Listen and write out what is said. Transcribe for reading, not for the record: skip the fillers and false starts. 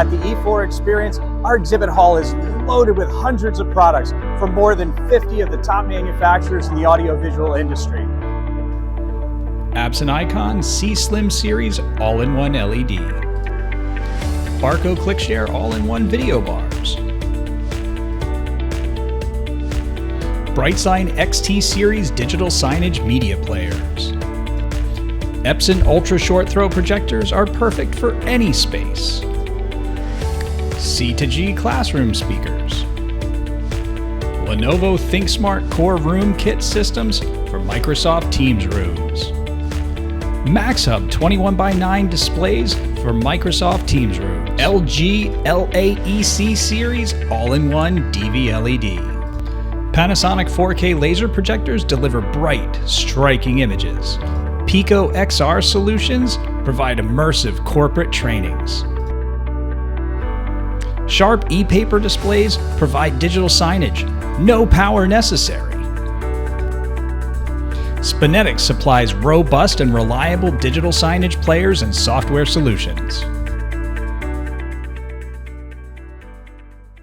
At the E4 Experience, our exhibit hall is loaded with hundreds of products from more than 50 of the top manufacturers in the audiovisual industry. Absenicon C-Slim Series All-in-One LED. Barco ClickShare All-in-One Video Bars. BrightSign XT Series Digital Signage Media Players. Epson Ultra Short Throw Projectors are perfect for any space. C2G Classroom Speakers. Lenovo ThinkSmart Core Room Kit Systems for Microsoft Teams Rooms. MAXHUB 21x9 displays for Microsoft Teams Rooms. LG LAEC Series All-in-One dvLED. Panasonic 4K laser projectors deliver bright, striking images. Pico XR solutions provide immersive corporate trainings. Sharp ePaper displays provide digital signage, no power necessary. Spinetix supplies robust and reliable digital signage players and software solutions.